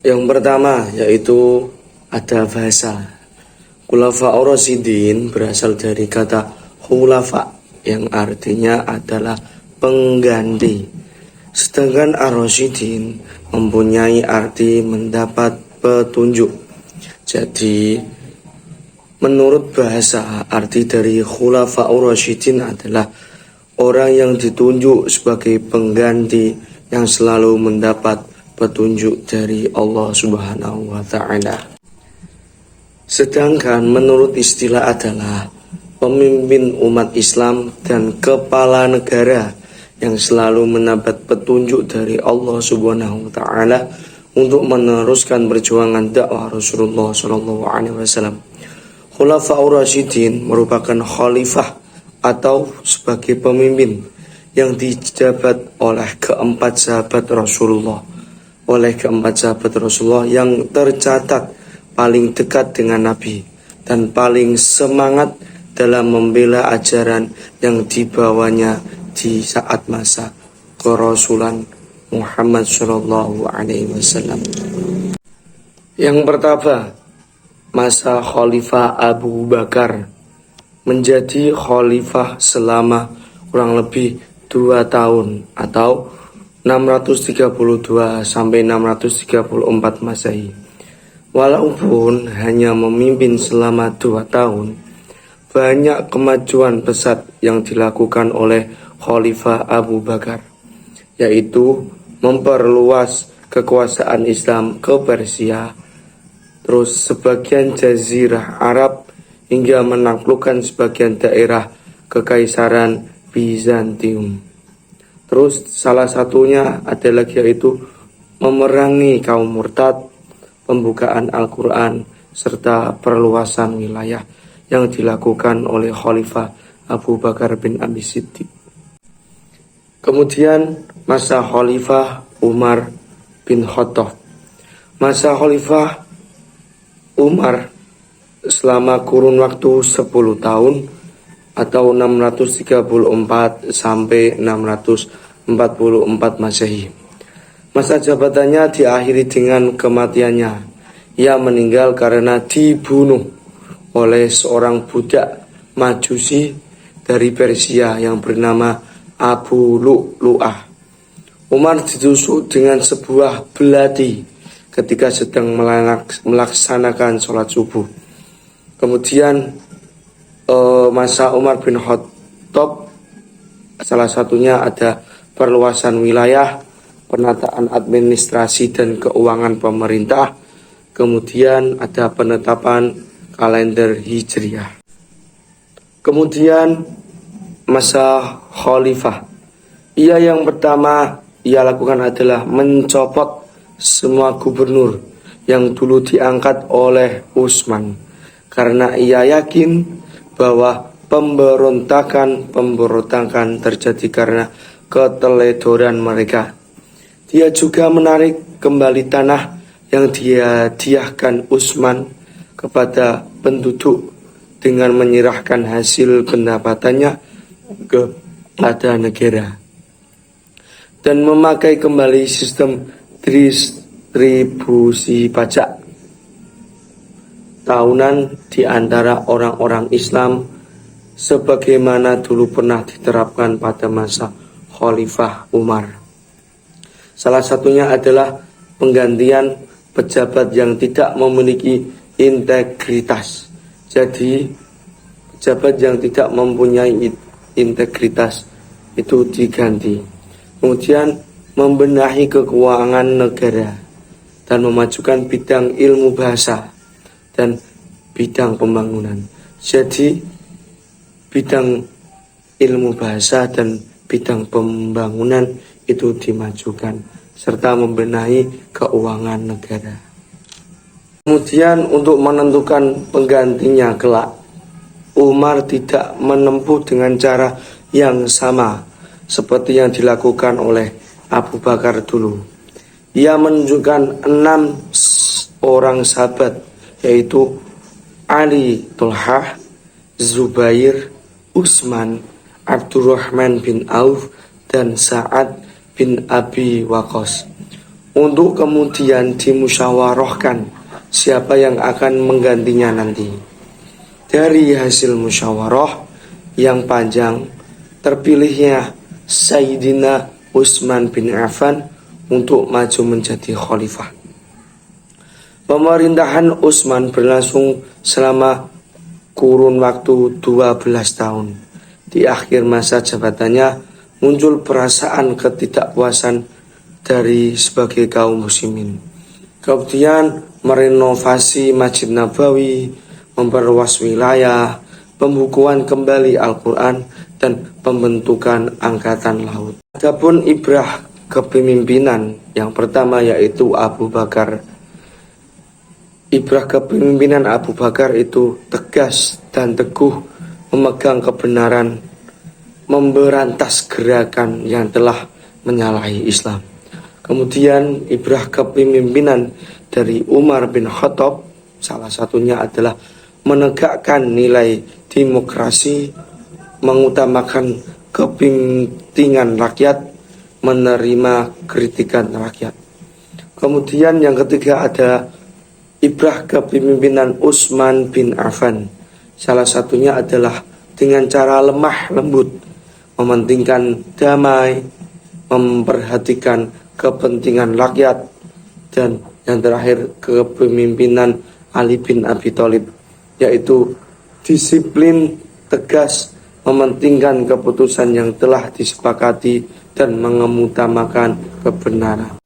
Yang pertama yaitu ada bahasa. Khulafa'ur Rasyidin berasal dari kata khulafa yang artinya adalah pengganti. Sedangkan ar-Rasyidin mempunyai arti mendapat petunjuk. Jadi menurut bahasa, arti dari Khulafa'ur Rasyidin adalah orang yang ditunjuk sebagai pengganti yang selalu mendapat petunjuk dari Allah Subhanahu wa Ta'ala. Sedangkan menurut istilah adalah pemimpin umat Islam dan kepala negara yang selalu mendapat petunjuk dari Allah Subhanahu wa Ta'ala untuk meneruskan perjuangan dakwah Rasulullah Shallallahu Alaihi Wasallam. Khulafaur Rasyidin merupakan khalifah atau sebagai pemimpin yang dijabat oleh keempat sahabat Rasulullah. Oleh keempat sahabat Rasulullah yang tercatat paling dekat dengan Nabi dan paling semangat dalam membela ajaran yang dibawanya di saat masa kerasulan Muhammad Shallallahu Alaihi Wasallam. Yang pertama, masa Khalifah Abu Bakar menjadi khalifah selama kurang lebih 2 tahun atau 632 sampai 634 Masehi. Walaupun hanya memimpin selama 2 tahun, banyak kemajuan pesat yang dilakukan oleh Khalifah Abu Bakar, yaitu memperluas kekuasaan Islam ke Persia, terus sebagian jazirah Arab, hingga menaklukkan sebagian daerah Kekaisaran Bizantium. Terus salah satunya adalah yaitu memerangi kaum murtad, pembukaan Al-Quran, serta perluasan wilayah yang dilakukan oleh Khalifah Abu Bakar bin Abi Siddiq. Kemudian masa Khalifah Umar bin Khattab. Masa Khalifah Umar selama kurun waktu 10 tahun atau 634 sampai 644 Masehi. Masa jabatannya diakhiri dengan kematiannya. Ia meninggal karena dibunuh oleh seorang budak Majusi dari Persia yang bernama Abu Lu'lu'ah. Umar ditusuk dengan sebuah belati ketika sedang melaksanakan sholat subuh. Kemudian masa Umar bin Khattab, salah satunya ada perluasan wilayah, penataan administrasi dan keuangan pemerintah, kemudian ada penetapan kalender Hijriah. Kemudian masa Khalifah, yang pertama ia lakukan adalah mencopot semua gubernur yang dulu diangkat oleh Utsman, karena ia yakin bahwa pemberontakan terjadi karena keteledoran mereka. Dia juga menarik kembali tanah yang dihadiahkan Utsman kepada penduduk dengan menyerahkan hasil pendapatannya kepada negara dan memakai kembali sistem distribusi pajak tahunan di antara orang-orang Islam sebagaimana dulu pernah diterapkan pada masa Khalifah Umar. Salah satunya adalah penggantian pejabat yang tidak memiliki integritas. Jadi pejabat yang tidak mempunyai integritas itu diganti. Kemudian membenahi keuangan negara dan memajukan bidang ilmu bahasa dan bidang pembangunan. Jadi bidang ilmu bahasa dan bidang pembangunan itu dimajukan serta membenahi keuangan negara. Kemudian untuk menentukan penggantinya kelak, Umar tidak menempuh dengan cara yang sama seperti yang dilakukan oleh Abu Bakar dulu. Ia menunjukkan 6 orang sahabat, yaitu Ali, Tolhah, Zubair, Utsman, Abdurrahman bin Auf, dan Sa'ad bin Abi Waqqas. untuk kemudian dimusyawarahkan siapa yang akan menggantinya nanti. Dari hasil musyawarah yang panjang, terpilihnya Sayyidina Utsman bin Affan untuk maju menjadi khalifah. Pemerintahan Utsman berlangsung selama kurun waktu 12 tahun. Di akhir masa jabatannya muncul perasaan ketidakpuasan dari sebagai kaum muslimin. Kemudian merenovasi Masjid Nabawi, memperluas wilayah, pembukuan kembali Al-Quran, dan pembentukan angkatan laut. Adapun ibrah kepemimpinan yang pertama yaitu Abu Bakar. Ibrah kepemimpinan Abu Bakar itu tegas dan teguh memegang kebenaran, memberantas gerakan yang telah menyalahi Islam. Kemudian ibrah kepemimpinan dari Umar bin Khattab salah satunya adalah menegakkan nilai demokrasi, mengutamakan kepentingan rakyat, menerima kritikan rakyat. Kemudian yang ketiga ada ibrah kepemimpinan Utsman bin Affan. Salah satunya adalah dengan cara lemah lembut, mementingkan damai, memperhatikan kepentingan rakyat, dan yang terakhir kepemimpinan Ali bin Abi Thalib, yaitu disiplin, tegas, mementingkan keputusan yang telah disepakati dan mengemutamakan kebenaran.